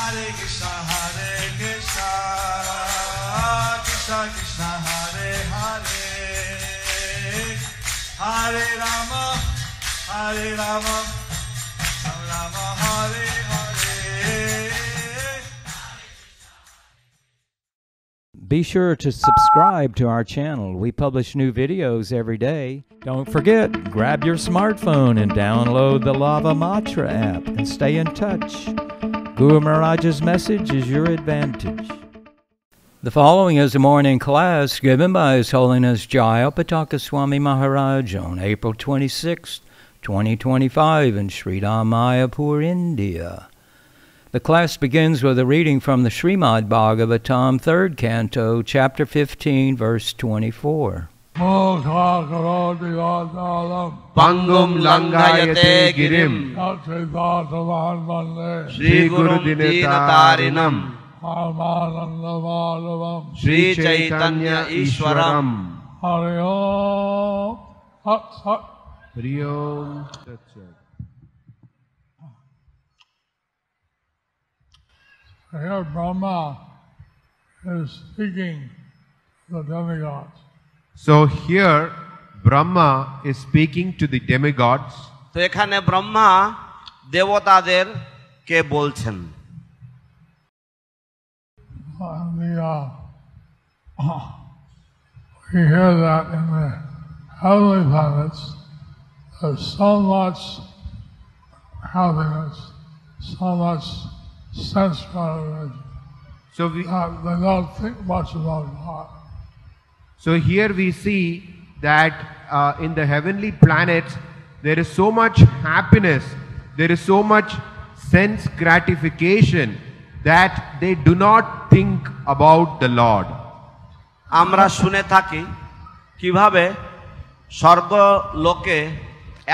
Hare Krishna Krishna Krishna Hare Hare Hare Rama Rama Rama Hare Hare. Be sure to subscribe to our channel. We publish new videos every day. Don't forget, grab your smartphone and download the Lava Matra app and stay in touch. Guru Maharaj's message is your advantage. The following is a morning class given by His Holiness Jayapataka Swami Maharaj on April 26, 2025 in Sridham, Mayapur, India. The class begins with a reading from the Srimad Bhagavatam, 3rd Canto, Chapter 15, verse 24. Pangum Langayate Girim Shri Guru Dinatarinam Shri Chaitanya Ishwaram Hari Om Hat Sat. Hari Om Tat Sat. Here Brahma is speaking to the demigods. So here Brahma is speaking to the demigods. তো এখানে ব্রহ্মা দেবতাদের কে বলছেন। We hear that in the heavenly planets there's so much happiness, so much sense gratification. So we they don't think much about God. So here we see that in the heavenly planets there is so much happiness, there is so much sense gratification that they do not think about the Lord. আমরা শুনে থাকি কিভাবে স্বর্গলোকে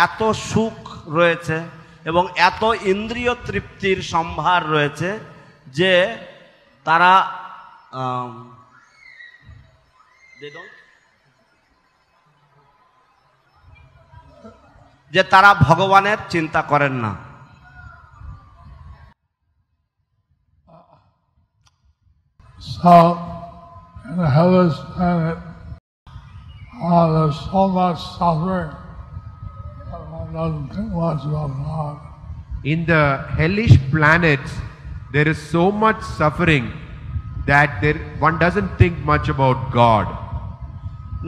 এত সুখ রয়েছে এবং এত ইন্দ্রিয় তৃপ্তির সম্ভার রয়েছে যে তারা ভগবানের চিন্তা করেন না। So in the hellish planet there's so much suffering that one doesn't think much about God. In the hellish planets there is so much suffering that one doesn't think much about God.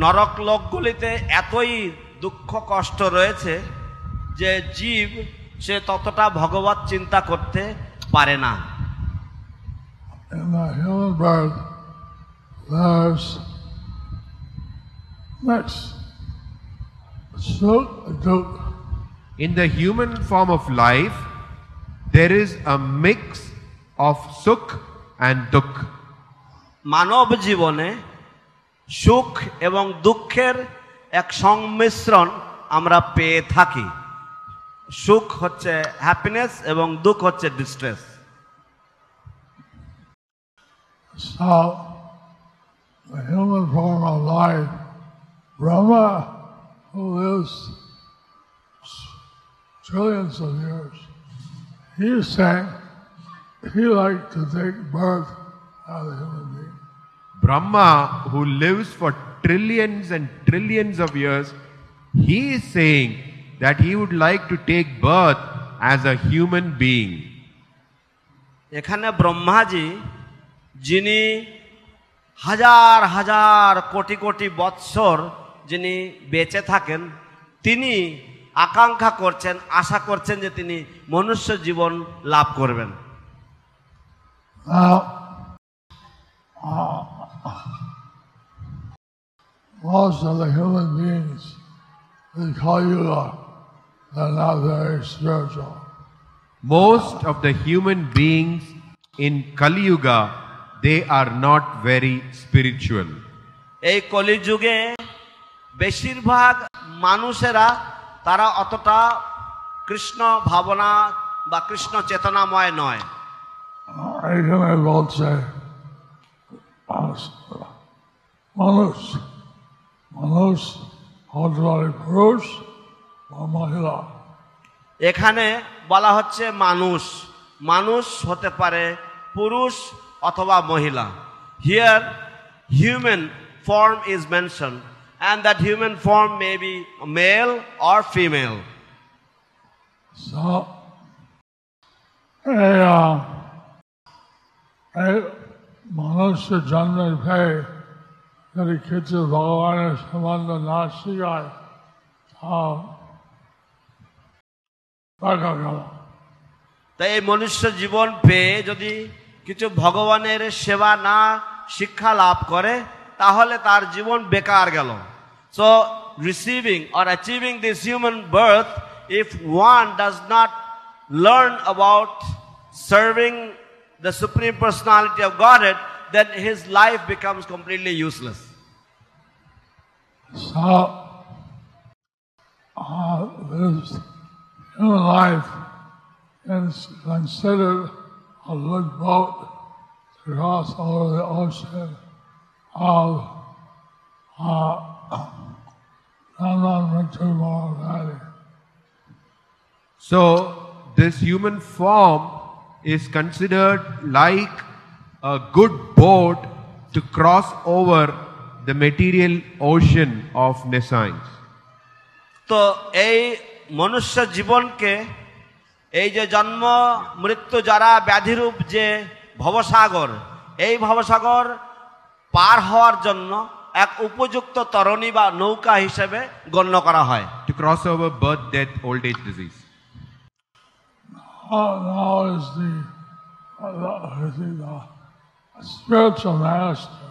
নরক লোকগুলিতে এতই দুঃখ কষ্ট রয়েছে যে জীব সে ততটা ভগবত চিন্তা করতে পারে না। In the human birth there's mixed sukh and dukh. In the human form of life there is a mix of sukh and dukh. মানব জীবনে সুখ এবং দুঃখের এক সংমিশ্রণ আমরা পেয়ে থাকি। সুখ হচ্ছে হ্যাপিনেস এবং দুঃখ হচ্ছে distress. So the human form of life, Brahma, who lives trillions of years, he is saying he likes to take birth as a human being. Brahma, who lives for trillions and trillions of years, he is saying that he would like to take birth as a human being. এখানে ব্রহ্মাজি যিনি হাজার হাজার কোটি কোটি বৎসর যিনি বেঁচে থাকেন তিনি আকাঙ্ক্ষা করছেন, আশা করছেন যে তিনি মনুষ্য জীবন লাভ করবেন। Most of the human beings in Kali Yuga are not very spiritual. Most of the human beings in Kali Yuga, they are not very spiritual. এই কলিযুগে বেশিরভাগ মানুষেরা তারা অতটা কৃষ্ণ ভাবনা বা কৃষ্ণ চেতনাময় নয়। এখানে বলছে মানুষ মানুষ হতে পারে পুরুষ বা মহিলা। এখানে বলা হচ্ছে মানুষ, মানুষ হতে পারে পুরুষ অথবা মহিলা। Here human form is mentioned, and that human form may be male or female. So, মনুষ্য জন্মের পেয়ে যদি কিছু ভগবানের সম্বন্ধ না শিখায় দেখা গেল। তাই এই মনুষ্য জীবন পেয়ে যদি কিছু ভগবানের সেবা না শিক্ষা লাভ করে তাহলে তার জীবন বেকার গেল। So receiving or achieving this human birth, if one does not learn about serving the Supreme Personality of Godhead, then his life becomes completely useless. So, this human life is considered a good boat to cross over the ocean of non-mortality. So, this human form is considered like a good boat to cross over the material ocean of nescience. তো এই মনুষ্য জীবনকে এই যে জন্ম মৃত্যু যারা ব্যাধিরূপ যে ভবসাগর, এই ভবসাগর পার হওয়ার জন্য এক উপযুক্ত তরণী বা নৌকা হিসেবে গণ্য করা হয়। To cross over birth, death, old age, disease. Now is the spiritual master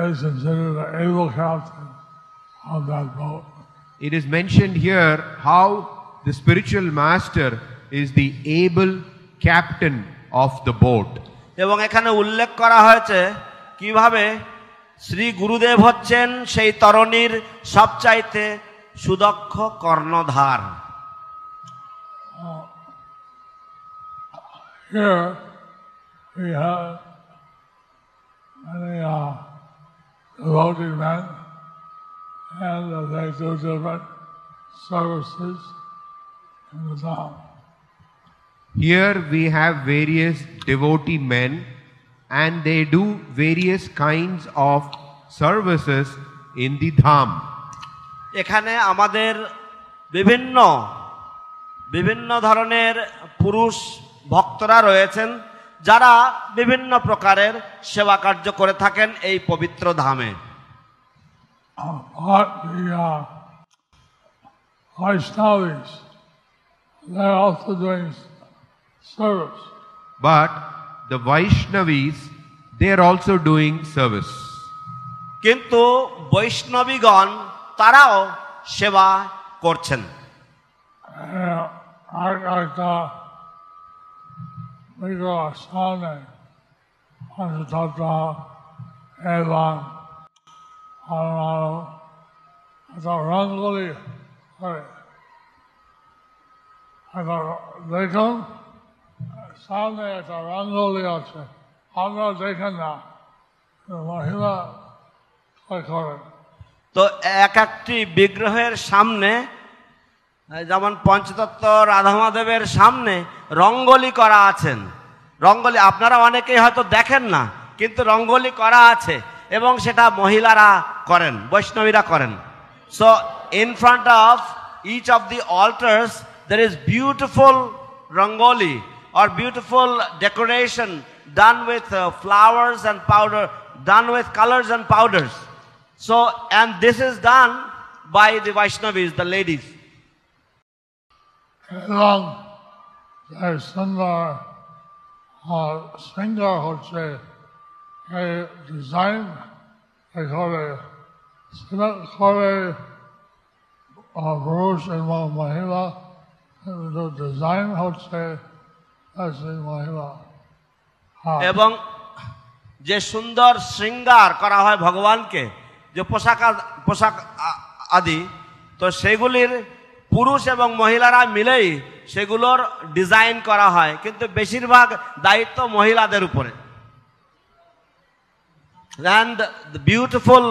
is considered an able captain of that boat. It is mentioned here how the spiritual master is the able captain of the boat. এবং এখানে উল্লেখ করা হয়েছে কিভাবে শ্রী গুরুদেব হচ্ছেন সেই তরণীর সবচাইতে সুদক্ষ কর্ণধার। Here we have many devoted men, and they do different services in the town. Here we have various devotee men, and they do various kinds of services in the dham. এখানে আমাদের বিভিন্ন বিভিন্ন ধরনের পুরুষ ভক্তরা রয়েছেন যারা বিভিন্ন প্রকারের সেবা কার্য করে থাকেন এই পবিত্র ধামে। But the Vaishnavis, they're also doing service. But the Vaishnavis, they are also doing service. কিন্তু বৈষ্ণবীগণ তারাও সেবা করছেন। সামনে পঞ্চতত্ত্ব এবং রঙ্গোলি করে দেখুন, সামনে একটা রঙ্গোলি আছে, আপনারা দেখেন না, মহিলা করেন। তো এক একটি বিগ্রহের সামনে, যেমন পঞ্চতত্ত্ব রাধামাধবের সামনে রঙ্গোলি করা আছেন। রঙ্গোলি আপনারা অনেকেই হয়তো দেখেন না, কিন্তু রঙ্গোলি করা আছে এবং সেটা মহিলারা করেন, বৈষ্ণবীরা করেন। So in front of each of the altars there is beautiful rangoli or beautiful decoration done with flowers and powder, done with colors and powders. So, and this is done by the Vaishnavis, the ladies. এবং সুন্দর singer হচ্ছে এই design করে পুরুষ এবং মহিলা, design হচ্ছে মহিলা। এবং যে সুন্দর শৃঙ্গার করা হয় ভগবানকে, যে পোশাক আদি, তো সেগুলির পুরুষ এবং মহিলারা মিলেই সেগুলোর ডিজাইন করা হয়, কিন্তু বেশিরভাগ দায়িত্ব মহিলাদের উপরে। And the beautiful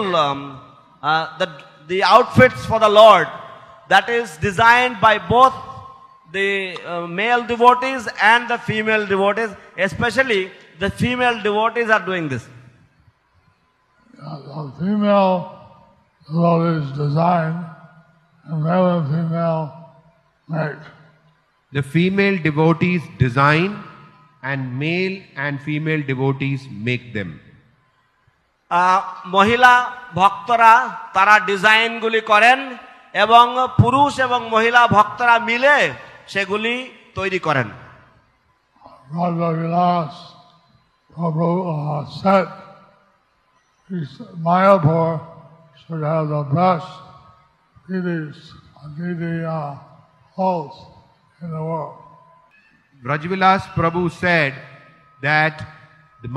the outfits for the Lord, that is designed by both the male devotees and the female devotees, especially the female devotees are doing this. The female devotees design and male and female make. The female devotees design and male and female devotees make them. মহিলা ভক্তরা তারা ডিজাইনগুলি করেন এবং পুরুষ এবং মহিলা ভক্তরা মিলে সেগুলি তৈরি করেন। Radha Vilas Prabhu said Mayapur should have the best deity halls in the world. Vrajvilas Prabhu said that the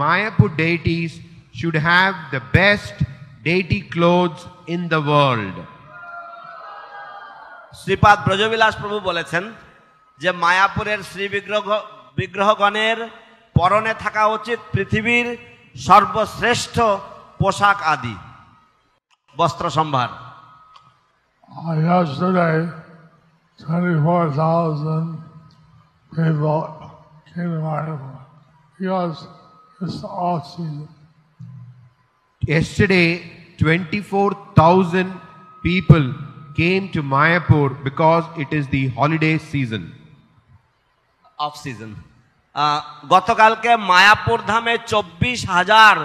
Mayapur deities should have the best deity clothes in the world. শ্রীপাদ Brajabilas প্রভু বলেছেন যে মায়াপুরের শ্রী বিগ্রহগণের পরনে থাকা উচিত পৃথিবীর সর্বশ্রেষ্ঠ পোশাক আদি বস্ত্র সম্ভার। Yesterday 24,000 people came to Mayapur because it's the off season. Yesterday 24,000 people came to Mayapur because it is the holiday season. Off season. গতকালকে মায়াপুর ধামে 24,000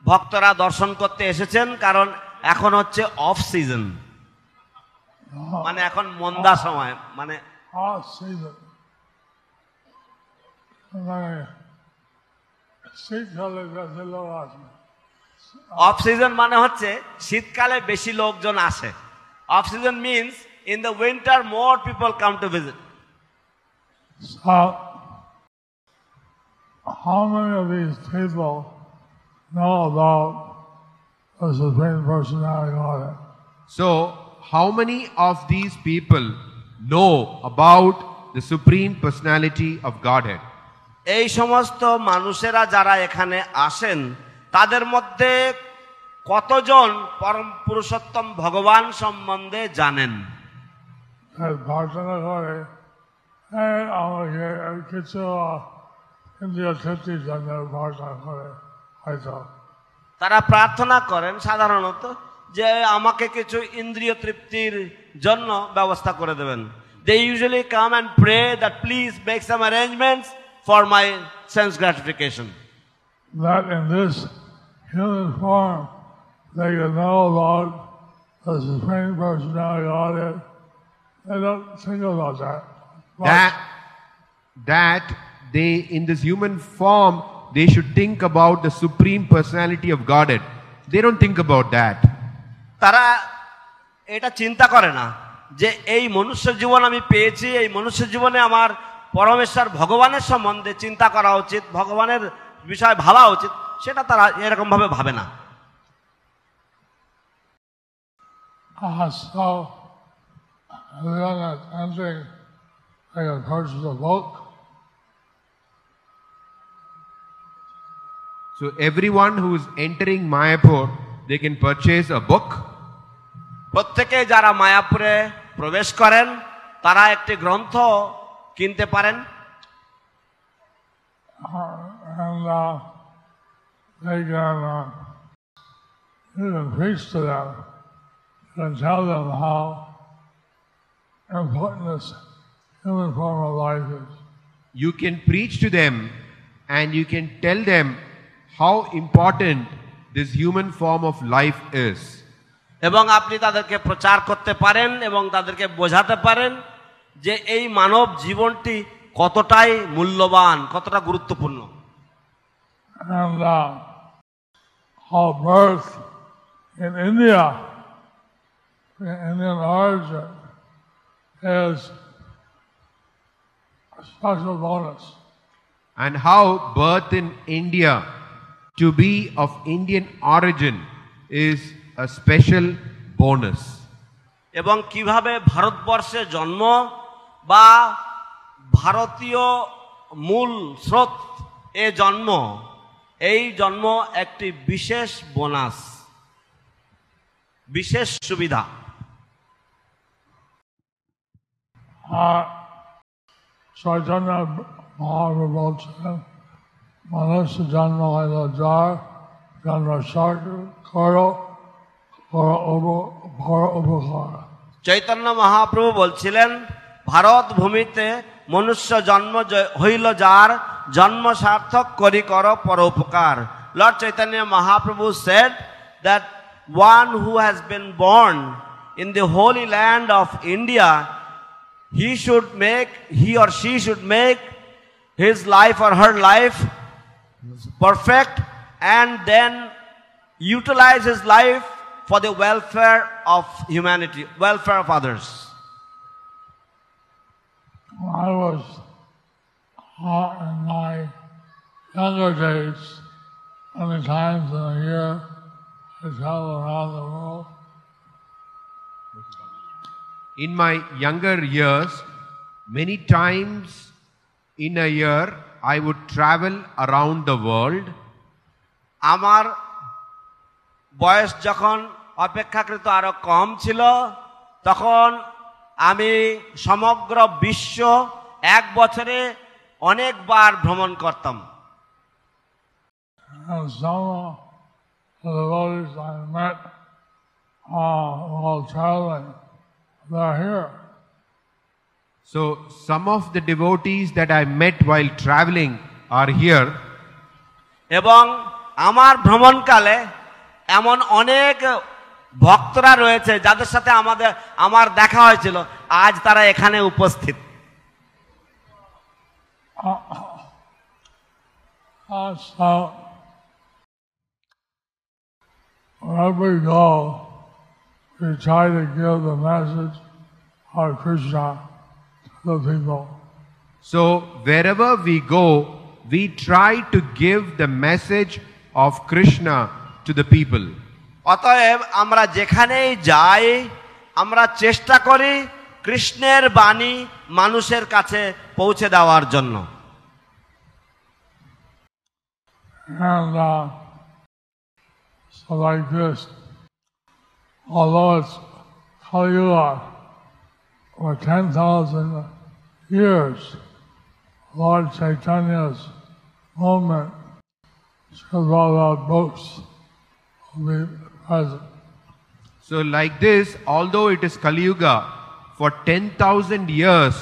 ভক্তরা দর্শন করতে এসেছেন, কারণ এখন হচ্ছে অফ সিজন, মানে এখন মন্দা সময়, মানে Off season. অফ সিজন মানে হচ্ছে শীতকালে বেশি লোকজন আসে। Off season means in the winter more people come to visit. So, how many of these people know about the Supreme Personality of Godhead? So, how many of these people know about the Supreme Personality of Godhead? এই সমস্ত মানুষেরা যারা এখানে আসেন তাদের মধ্যে কতজন পরম পুরুষোত্তম ভগবান সম্বন্ধে জানেন? প্রার্থনা করে আমাকে কিছু ইন্দ্রিয় তৃপ্তির জন্য প্রার্থনা করে হয়তো। তারা প্রার্থনা করেন সাধারণত যে আমাকে কিছু ইন্দ্রিয় তৃপ্তির জন্য ব্যবস্থা করে দেবেন। They usually come and pray that please make some arrangements for my sense gratification. That in this human form they can know about the Supreme Personality of Godhead. They don't think about that. That they, in this human form, they should think about the Supreme Personality of Godhead. They don't think about that. তারা এটা চিন্তা করে না যে এই মনুষ্য জীবন আমি পেয়েছি, এই মনুষ্য জীবনে আমার পরমেশ্বর ভগবানের সম্বন্ধে চিন্তা করা উচিত, ভগবানের বিষয় ভাবা উচিত, সেটা তারা এরকম ভাবে ভাবে না। So, everyone that's entering, they can purchase a book. So everyone who is entering Mayapur, they can purchase a book. প্রত্যেকে যারা মায়াপুরে প্রবেশ করেন তারা একটি গ্রন্থ কিনতে পারেন। And they can, you can preach to them and tell them how important this human form of life is. You can preach to them and you can tell them how important this human form of life is. এবং আপনি তাদেরকে প্রচার করতে পারেন এবং তাদেরকে বোঝাতে পারেন যে এই মানব জীবনটি কতটাই মূল্যবান, কতটা গুরুত্বপূর্ণ। And our birth in India, Indian origin, is a special bonus. And how birth in India to be of Indian origin is a special bonus. এবং কিভাবে ভারতবর্ষে জন্ম বা ভারতীয় মূল স্রোত এ জন্ম, এই জন্ম একটি বিশেষ বোনাস, বিশেষ সুবিধা। Chaitanya Mahaprabhu বলছেন মানুষ জন্ম হইল যার জন্ম সাগর করো বড় উপকার। চৈতন্য মহাপ্রভু বলছিলেন ভারত ভূমিতে মনুষ্য জন্ম হইল যার জন্ম সার্থক করি কর পরোপকার। Lord Chaitanya Mahaprabhu said that one who has been born in the holy land of India, he or she should make his life or her life perfect and then utilize his life for the welfare of humanity, welfare of others. I was in my younger days, many times in a year, I travel around the world. In my younger years, many times in a year, I would travel around the world. আমার বয়স যখন অপেক্ষাকৃত আরো কম ছিল তখন আমি সমগ্র বিশ্ব এক বছরে অনেকবার ভ্রমণ করতাম। And some of the devotees I met while traveling, they're here. So some of the devotees that I met while traveling are here. এবং আমার ভ্রমণকালে এমন অনেক ভক্তরা রয়েছে যাদের সাথে আমার দেখা হয়েছিল, আজ তারা এখানে উপস্থিত। So wherever we go, we try to give the message of Krishna to the people. So wherever we go, we try to give the message of Krishna to the people. অতএব আমরা যেখানেই যাই আমরা চেষ্টা করি কৃষ্ণের বাণী মানুষের কাছে পৌঁছে দেওয়ার জন্য। And so like this, although it's Kali Yuga, for 10,000 years, Lord Chaitanya's movement, Srila books will be present. So like this, although it is Kali Yuga, for 10,000 years,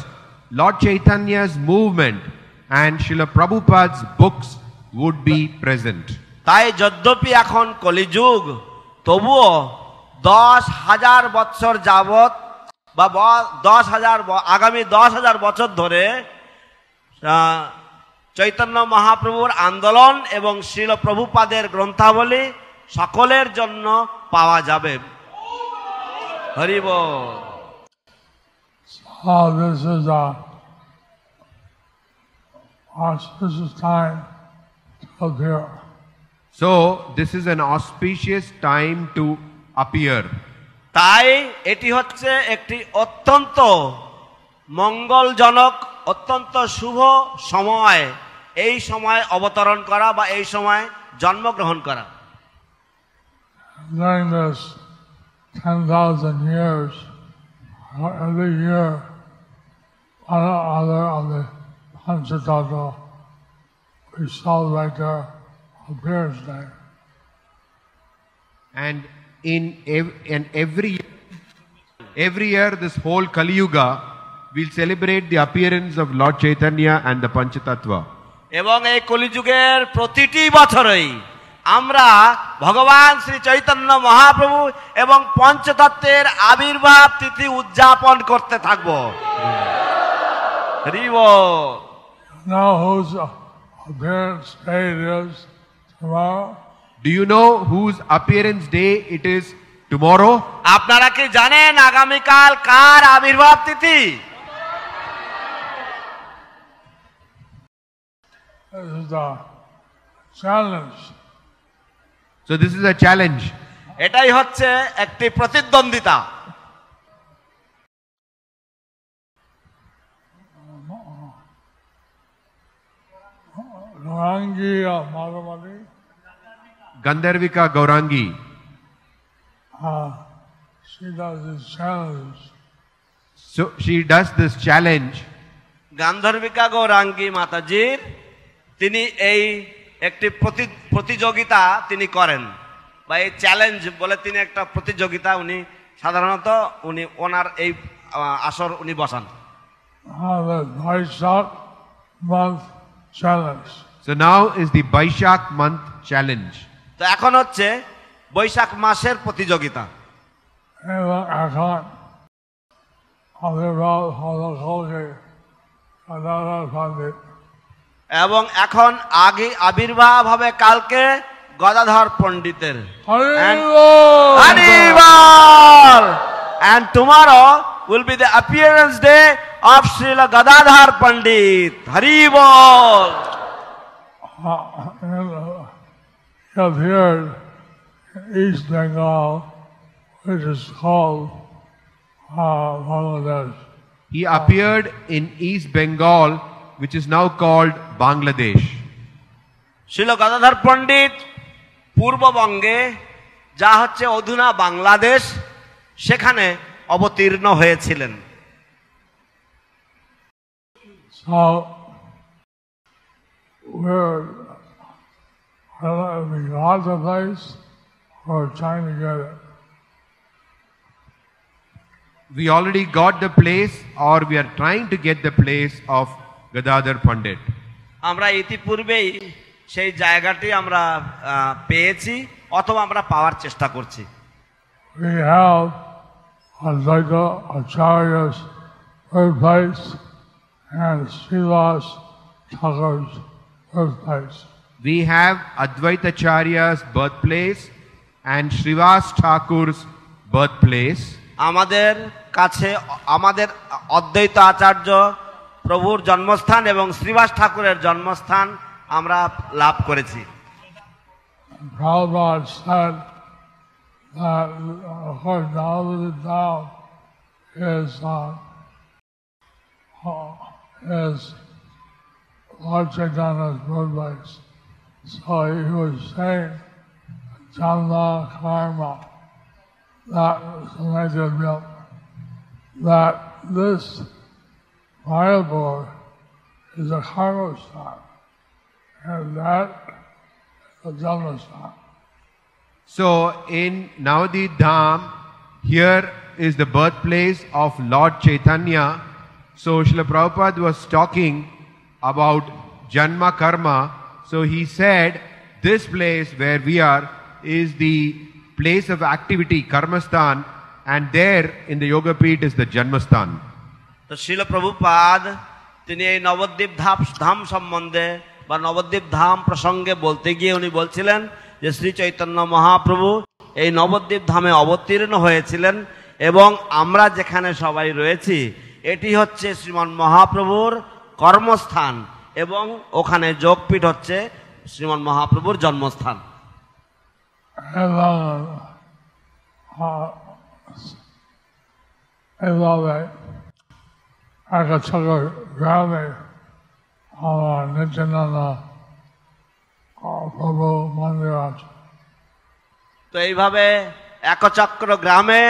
Lord Chaitanya's movement and Srila Prabhupada's books would be present. তাই যদ্যপি এখন কলিযুগ, তবুও 10,000 বছর যাবত বা আগামী 10,000 বছর ধরে চৈতন্য মহাপ্রভুর আন্দোলন এবং শ্রীল প্রভুপাদের গ্রন্থাবলী সকলের জন্য পাওয়া যাবে। হরি বল। This is auspicious time to appear. So this is an auspicious time to appear. তাই এটি হচ্ছে একটি অত্যন্ত মঙ্গলজনক, অত্যন্ত শুভ সময়, এই সময় অবতরণ করা বা এই সময় জন্মগ্রহণ করা। During this 10,000 years, every year, other of the Panchatattva, we celebrate their appearance day. And every year, this whole Kali Yuga, we'll celebrate the appearance of Lord Chaitanya and the Panchatattva. এবং এই কলিযুগের প্রতিটি বছরেই আমরা ভগবান শ্রী চৈতন্য মহাপ্রভু এবং পঞ্চতত্ত্বের আবির্ভাব তিথি উদযাপন করতে থাকব। হরি বল। Now whose appearance day it is tomorrow? Do you know whose appearance day it is tomorrow? আপনারা কি জানেন আগামীকাল কার আবির্ভাব তিথি? This is the challenge. So this is a challenge. এটাই হচ্ছে একটি প্রতিদ্বন্দ্বিতা। Gaurangi Madhavali. Gandharvika Gaurangi. She does this challenge. So she does this challenge. Gandharvika Gaurangi মাতাজির তিনি এই একটি প্রতিযোগিতা তিনি করেন, বা এই চ্যালেঞ্জ বলে তিনি একটা প্রতিযোগিতা উনি সাধারণত উনি ওনার এই আসর উনি বসান। The Vaishak month challenge. So now is the Vaishak month challenge. তো এখন হচ্ছে বৈশাখ মাসের প্রতিযোগিতা। এবং এখন আবির্ভাব হলো কালকে গদাধর পণ্ডিত। এবং এখন আগে আবির্ভাব হবে কালকে গদাধর পণ্ডিতের। And tomorrow will be the appearance day of Srila Gadadhar Pandit. Hari Bol. He appeared in East Bengal, which is called Bangladesh. He appeared in East Bengal, which is now called Bangladesh. Srila Gadadhar Pandit পূর্ববঙ্গে যা হচ্ছে অধুনা বাংলাদেশ সেখানে অবতীর্ণ হয়েছিলেন। So we got the place, we're trying to get it. We already got the place, or we are trying to get the place of Gadadhar Pandit. আমরা ইতিপূর্বেই সেই জায়গাটি আমরা পেয়েছি অথবা আমরা পাওয়ার চেষ্টা করছি। We have Advaita Acharya's birthplace and Srivas Thakur's birthplace. We have Advaita Acharya's birthplace and Srivas Thakur's birthplace. আমাদের কাছে আমাদের অদ্বৈত আচার্য প্রভুর জন্মস্থান এবং শ্রীবাস ঠাকুরের জন্মস্থান আমরা লাভ করেছি। Prabhupada said that, of course, now the Dham is Lord Chaitanya's birthplace. So he was saying, Janma Karma, that this Mayapur is a karma sthana, and that is a Janma sthana. So in Navadvip Dham, here is the birthplace of Lord Chaitanya. So Srila Prabhupada was talking about Janma Karma. So he said this place where we are is the place of activity, Karmastan, and there in the Yoga Pit is the Janmastan. তো শিল প্রভুপাদ তিনি এই নবদ্বীপ ধাম সম্বন্ধে বা নবদ্বীপ ধাম প্রসঙ্গে বলতে গিয়ে উনি বলছিলেন যে শ্রী চৈতন্য মহাপ্রভু এই নবদ্বীপ ধামে অবতীর্ণ হয়েছিলেন এবং আমরা যেখানে সবাই রয়েছি এটি হচ্ছে শ্রীমন মহাপ্রভুর কর্মস্থান এবং ওখানে যোগপীঠ হচ্ছে শ্রীমন মহাপ্রভুর জন্মস্থান। গ্রামে আমার নিত্যানন্দ প্রভু মন্দির আছে। তো এইভাবে একচক্র গ্রামে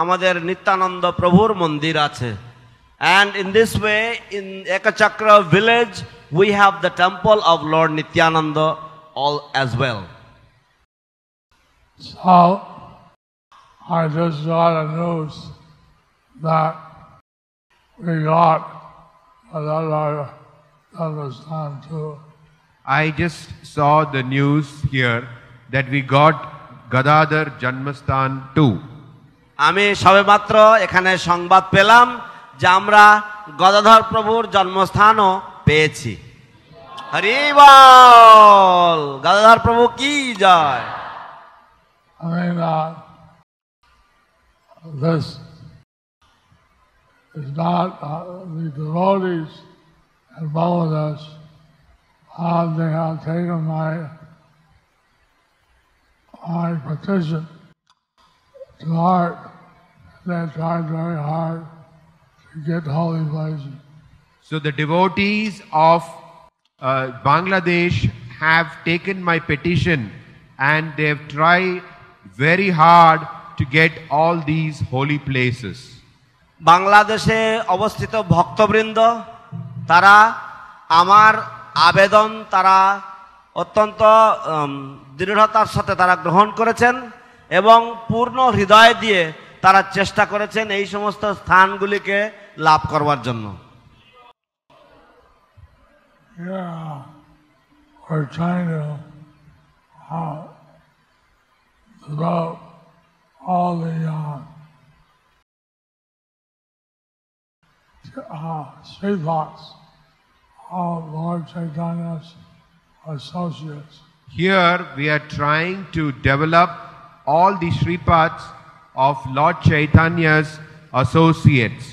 আমাদের নিত্যানন্দ প্রভুর মন্দির আছে। And in this way, in Ekachakra village, we have the temple of Lord Nityananda all as well. So, I just got a news that we got another Janmastan too. I just saw the news here that we got Gadadhar Janmastan too. আমি সবেমাত্র এখানে সংবাদ পেলাম যে আমরা গদাধর প্রভুর জন্মস্থানও পেয়েছি। হরি বল, গদাধর প্রভু কি জয়। I mean, this is not the devotees in Bangladesh. They have taken my petition to heart. They tried very hard to get holy places. So the devotees of Bangladesh have taken my petition and they have tried very hard to get all these holy places. বাংলাদেশে অবস্থিত ভক্তবৃন্দ, তারা আমার আবেদন তারা অত্যন্ত দৃঢ়তার সাথে তারা গ্রহণ করেছেন এবং পূর্ণ হৃদয় দিয়ে তারা চেষ্টা করেছেন এই সমস্ত স্থানগুলিকে লাভ করবার জন্য। Yeah, we're trying to develop all the street lots of Lord Chaitanya's associates. Here we are trying to develop all the Shripats of Lord Chaitanya's associates.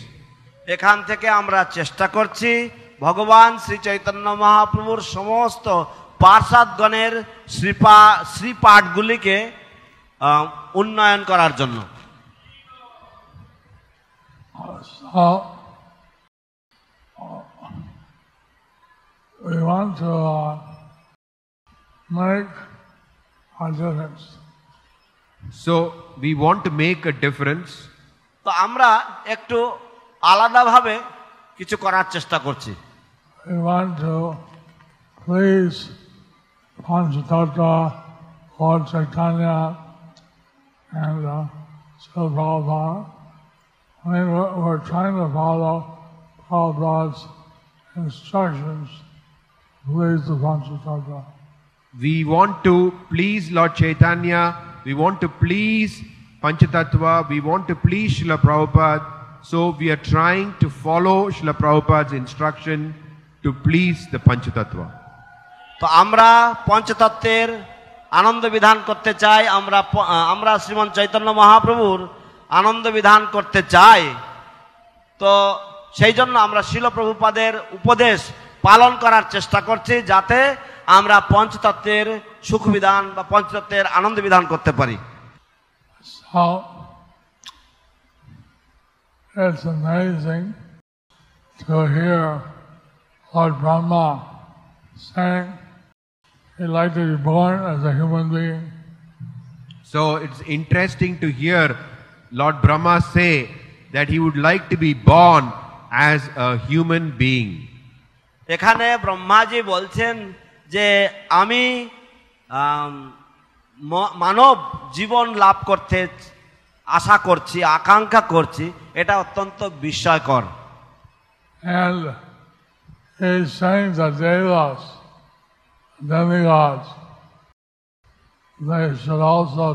এখান থেকে আমরা চেষ্টা করছি ভগবান শ্রী চৈতন্য মহাপ্রভুর সমস্ত পার্ষদগণের শ্রীপাঠগুলিকে উন্নয়ন করার জন্য। We want to make a difference. So we want to make a difference. তো আমরা একটু আলাদাভাবে কিছু করার চেষ্টা করছি। We want to please Panchatattva, Lord Chaitanya, and Srila Prabhupada. I mean, we're trying to follow Prabhupada's instructions to please the Panchatattva. We want to please Lord Chaitanya, we want to please Panchatattva, we want to please Srila Prabhupada. So we are trying to follow Srila Prabhupada's instruction to please the Panchatattva. তো আমরা পঞ্চতত্ত্বের আনন্দ বিধান করতে চাই, আমরা শ্রীমন চৈতন্য মহাপ্রভুর আনন্দ বিধান করতে চাই। তো সেই জন্য আমরা শিল প্রভুপাদের উপদেশ পালন করার চেষ্টা করছি, যাতে আমরা পঞ্চতত্ত্বের সুখ বিধান বা পঞ্চতত্ত্বের আনন্দ বিধান করতে পারি। So it's amazing to hear Lord Brahma saying he'd like to be born as a human being. So it's interesting to hear Lord Brahma say that he would like to be born as a human being. এখানে ব্রহ্মাজি বলছেন যে আমি মানব জীবন লাভ করতে আশা করছি, আকাঙ্ক্ষা করছি, এটা অত্যন্ত বিস্ময়কর। And he's saying that devas, demigods, they also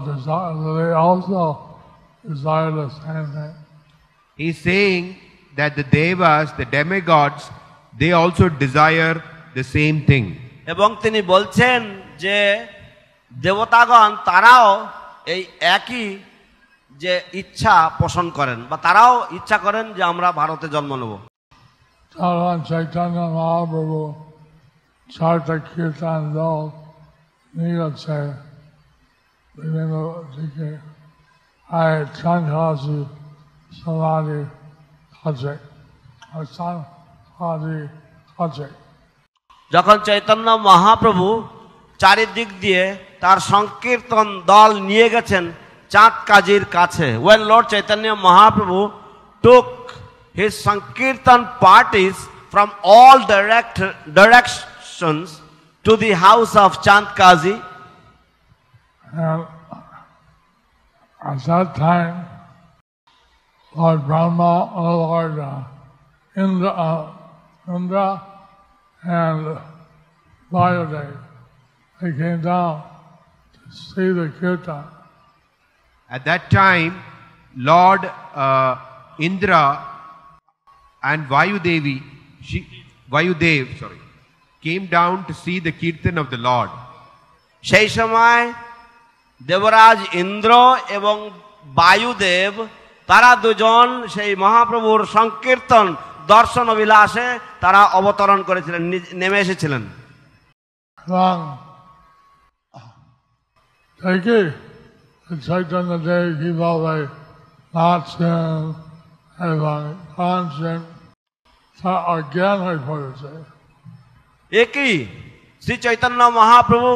desire the same thing. He's saying that the devas, the demigods, they also desire the same thing. এবং তিনি বলছেন যে দেবতাগণ তারাও এই একই যে ইচ্ছা পোষণ করেন বা তারাও ইচ্ছা করেন যে আমরা ভারতে জন্ম নেব। চৈতন্য মহাপ্রভু চারটা কীর্তন দল নিয়ে আছে বিভিন্ন দিকে সন্ন্যাসী সমাধি আছে সমাধি আছে। যখন চৈতন্য মহাপ্রভু চারিদিক দিয়ে তার সংকীর্তন দল নিয়ে গেছেন চাঁদ কাজীর কাছে, when Lord Chaitanya Mahaprabhu took his Sankirtan parties from all directions to the house of Chand Kazi, and at that time Lord Brahma, Lord Indra and Vayudev, they came down to see the kirtan. At that time, Lord Indra and Vayudev came down to see the kirtan of the Lord. সেই সময় দেবরাজ ইন্দ্র এবং বায়ুদেব তারা দুজন সেই মহাপ্রভুর সংকীর্তন দর্শন অভিলাষে তারা অবতরণ করেছিলেন, নেমে এসেছিলেন। চৈতন্য দেব কিভাবে নাচছেন এবং কাঁদছেন তা অজ্ঞান হয়ে পড়েছে। একই শ্রী চৈতন্য মহাপ্রভু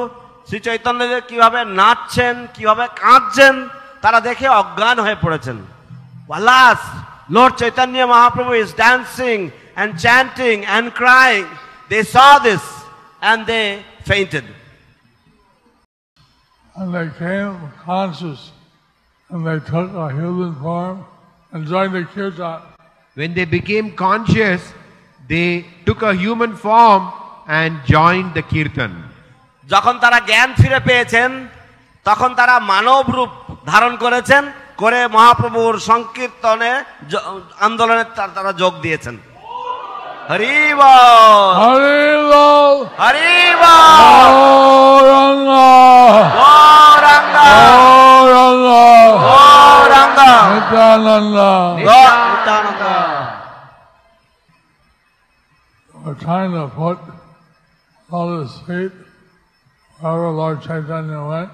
শ্রী চৈতন্যদেব কিভাবে নাচছেন, কিভাবে কাঁদছেন, তারা দেখে অজ্ঞান হয়ে পড়েছেন। Alas, Lord Chaitanya Mahaprabhu is dancing and chanting and crying. They saw this and they fainted. And they came conscious and they took a human form and joined the kirtan. When they became conscious, they took a human form and joined the kirtan. যখন তারা জ্ঞান ফিরে পেয়েছেন তখন তারা মানব রূপ ধারণ করেছেন, করে মহাপ্রভুর সংকীর্তনে আন্দোলনে তারা যোগ দিয়েছেন। হরি বল Hari Bol, Hari ball Gauranga, Gauranga Gauranga, Gauranga Nityananda. Nityananda. We're trying to put lotus feet wherever Lord Chaitanya went.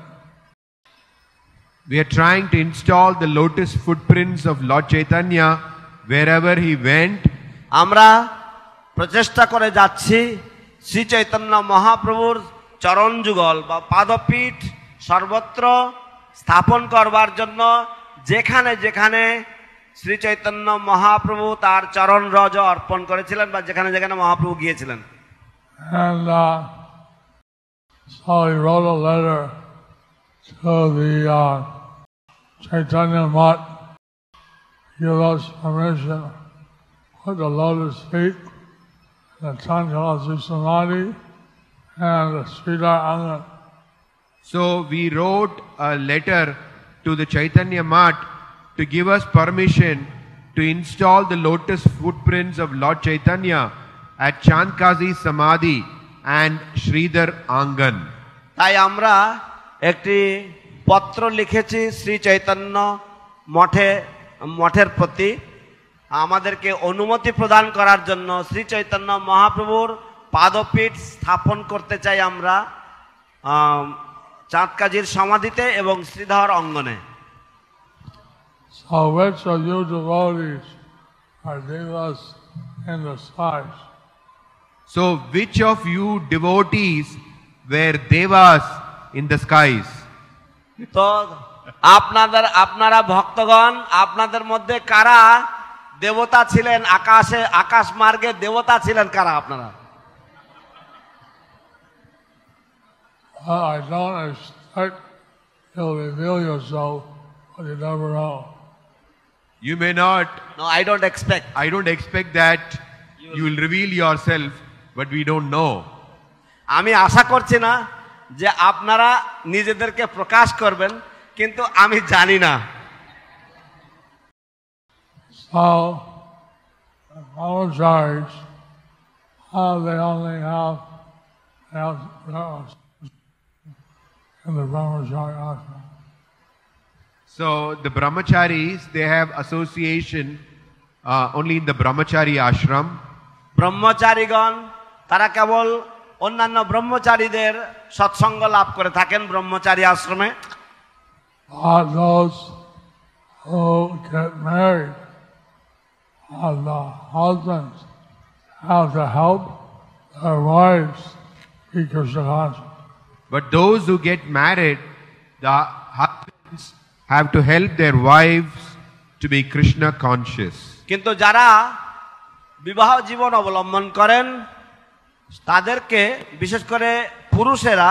We are trying to install the lotus footprints of Lord Chaitanya wherever he went. আমরা প্রচেষ্টা করে যাচ্ছি শ্রী চৈতন্য মহাপ্রভুর চরণ যুগল বা পাদপীঠ সর্বত্র স্থাপন করবার জন্য, যেখানে যেখানে শ্রী চৈতন্য মহাপ্রভু তার চরণ রজ অর্পণ করেছিলেন বা যেখানে যেখানে মহাপ্রভু গিয়েছিলেন। And so he wrote a letter to the Chaitanya Mutt, give us permission, put the lotus feet, the Chankala Samadhi, and the Sridhar Angan. So we wrote a letter to the Chaitanya Mutt to give us permission to install the lotus footprints of Lord Chaitanya at Chandkazi Samadhi and Sridhar Angan. তাই আমরা একটি পত্র লিখেছি শ্রী চৈতন্য মঠের প্রতি আমাদেরকে অনুমতি প্রদান করার জন্য। শ্রী চৈতন্য মহাপ্রভুর পাদপীঠ স্থাপন করতে চাই আমরা চাঁদকাজির সমাধিতে এবং শ্রীধর অঙ্গনে। So which of you devotees are devas in the skies? So which of you devotees were devas in the skies? তো আপনারা ভক্তগণ, আপনাদের মধ্যে কারা দেবতা ছিলেন আকাশে, আকাশ মার্গে দেবতা ছিলেন কারা আপনারা? I don't expect you'll reveal yourself, but you never know. You may not. No, I don't expect. I don't expect that you will reveal yourself, but we don't know. আমি আশা করছি না যে আপনারা নিজেদেরকে প্রকাশ করবেন, কিন্তু আমি জানি না। So, the brahmacharis, they only have in the brahmachari ashram. So the brahmacharis, they have association only in the brahmachari ashram. ব্রহ্মচারীগণ তারা কেবল অন্যান্য ব্রহ্মচারীদের সৎসঙ্গ লাভ করে থাকেন ব্রহ্মচারী আশ্রমে। Those who get married, the husbands have to help their wives be Krishna conscious. But those who get married, the husbands have to help their wives to be Krishna conscious. কিন্তু যারা বিবাহ জীবন অবলম্বন করেন তাদেরকে, বিশেষ করে পুরুষেরা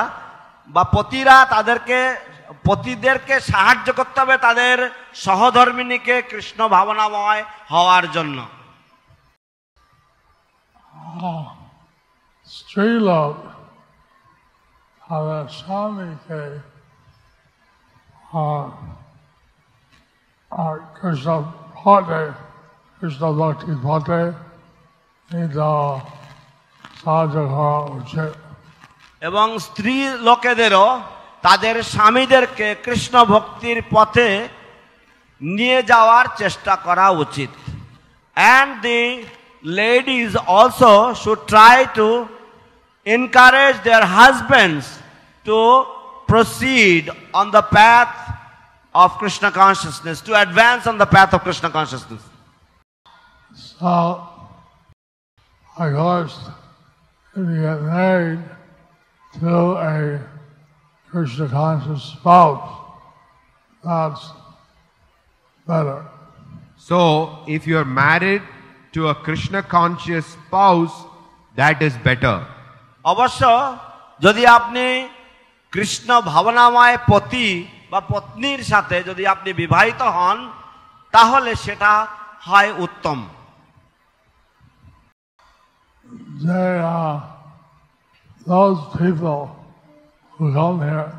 বা পতিরা, পতিদেরকে সাহায্য করতে হবে তাদের সহধর্মিণীকে কৃষ্ণ ভাবনাময় হওয়ার জন্য। স্ত্রীলোক তাদের স্বামীকে কৃষ্ণ পথে, কৃষ্ণ ভক্তি পথে সাহায্য করা উচিত। এবং স্ত্রী লোকেদেরও তাদের স্বামীদেরকে কৃষ্ণ ভক্তির পথে নিয়ে যাওয়ার চেষ্টা করা উচিত। And the ladies also should try to encourage their husbands to proceed on the path of Krishna consciousness, to advance on the path of Krishna consciousness. So, of course, if you get married to a Krishna conscious spouse, that's better. So, if you are married to a Krishna conscious spouse, that is better. অবশ্য যদি আপনি কৃষ্ণ ভাবনাময় পতি বা পত্নীর সাথে যদি আপনি বিবাহিত হন তাহলে সেটা হয় উত্তম। Those people who come here,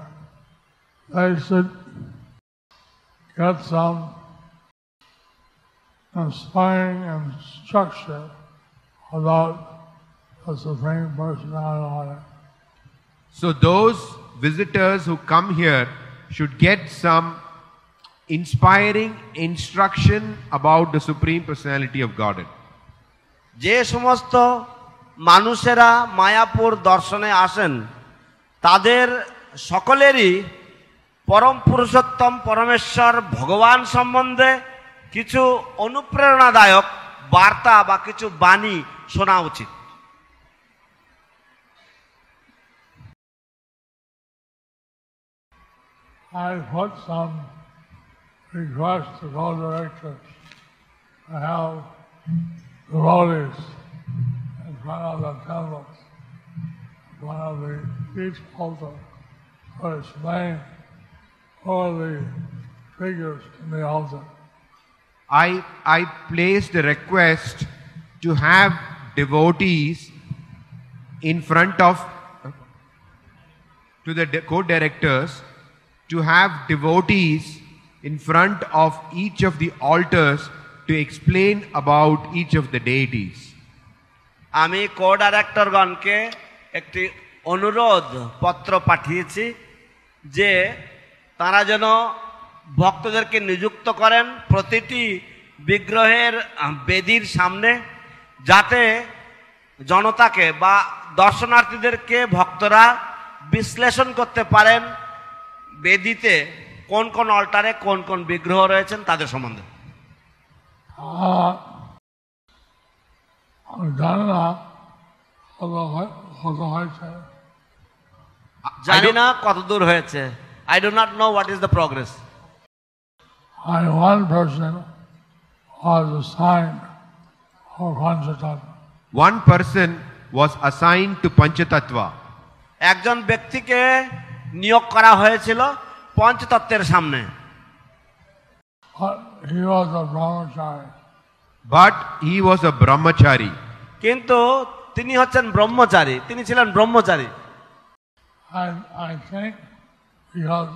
they should get some inspiring instruction about the Supreme Personality. So those visitors who come here should get some inspiring instruction about the Supreme Personality of Godhead. যে সমস্ত মানুষেরা মায়াপুর দর্শনে আসেন তাদের সকলেরই পরম পুরুষোত্তম পরমেশ্বর ভগবান সম্বন্ধে কিছু অনুপ্রেরণাদায়ক বার্তা বা কিছু বাণী শোনা উচিত। I put some requests to co-directors to have devotees in front of the temples, in front of each altar, to explain all the figures in the altar. I placed a request to have devotees in front of, to the co-directors, to have devotees in front of each of the altars to explain about each of the deities. আমি কো-ডাইরেক্টরগণকে একটি অনুরোধ পত্র পাঠিয়েছি যে তারা যেন ভক্তদেরকে নিযুক্ত করেন প্রতিটি বিগ্রহের বেদির সামনে, যাতে জনতাকে বা দর্শনার্থীদেরকে ভক্তরা বিশ্লেষণ করতে পারেন বেদিতে কোন কোন অল্টারে কোন কোন বিগ্রহ রয়েছেন তাদের সম্বন্ধে। জানি না কত দূর হয়েছে। I do not know what is the progress. One person was assigned for Panchatattva. One person was assigned to Panchatattva. একজন ব্যক্তিকে নিয়োগ করা হয়েছিল পঞ্চতত্ত্বের সামনে। He was a brahmachari. But he was a brahmachari. কিন্তু তিনি হচ্ছেন ব্রহ্মচারী, তিনি ছিলেন ব্রহ্মচারী। I think because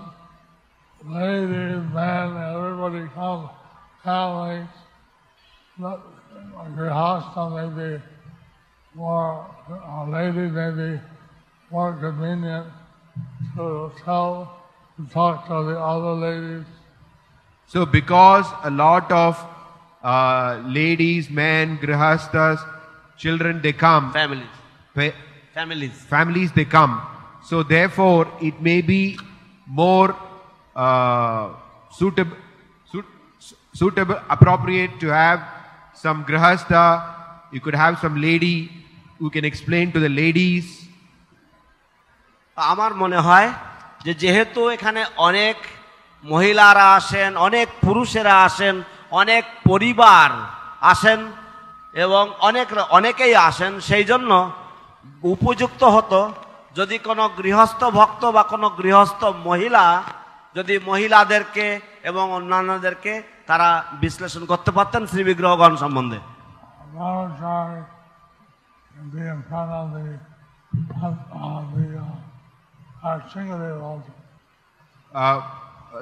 ladies, men, everybody comes, families, Grihastha may be more, ladies may be more convenient to talk to the other ladies. So because a lot of ladies, men, grihasthas, children, they come. Families they come. So therefore it may be more suitable, appropriate to have some grihastha. You could have some lady who can explain to the ladies. আমার মনে হয় যে যেহেতু এখানে অনেক মহিলারা আসেন, অনেক পুরুষেরা আসেন, অনেক পরিবার আসেন এবং অনেকেই আসেন, সেই জন্য উপযুক্ত হতো যদি কোনো গৃহস্থ ভক্ত বা কোনো গৃহস্থ মহিলা যদি মহিলাদেরকে এবং অন্যান্যদেরকে তারা বিশ্লেষণ করতে পারতেন শ্রী বিগ্রহগণ সম্বন্ধে।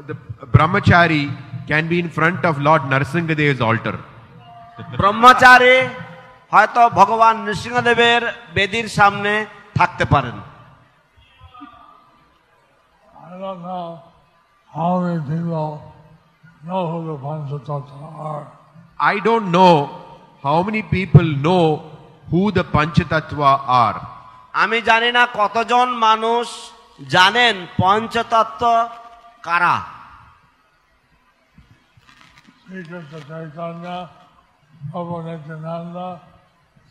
The brahmachari can be in front of Lord Narasimha's altar. ব্রহ্মচারী হয়তো ভগবান নৃসিংহদেবের বেদির সামনে থাকতে পারেন। I don't know how many people know who the Panchatattva are. I don't know how many people know who the Panchatattva are. আমি জানি না কতজন মানুষ জানেন পঞ্চতত্ত্ব কারা। Sri Krishna Chaitanya, Prabhu Nityananda,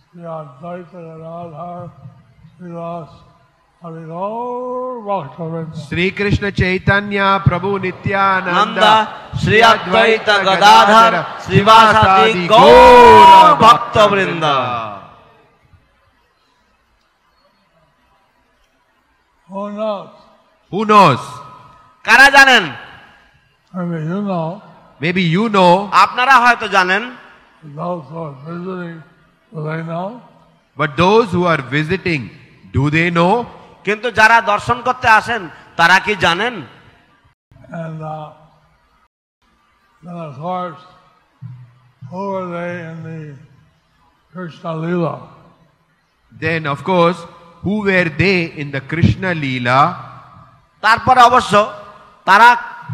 Sri Advaita Gadadhar, Srilas Harigaur Bhaktivinoda. Sri Krishna Chaitanya, Prabhu Nityananda, Nanda, Shri অদ্বৈত গদাধর শ্রীবাসাদি গৌর ভক্তবৃন্দ। Who knows? Who knows? কারা জানেন? Maybe you know. Maybe you know. আপনারা হয়তো জানেন, Those who are visiting, do they know? But those who are visiting, do they know? কিন্তু যারা দর্শন করতে আসেন তারা কি জানেন? And then of course, who are they in the Krishna Leela? Then of course, who were they in the Krishna Leela? তারপরে অবশ্য তারা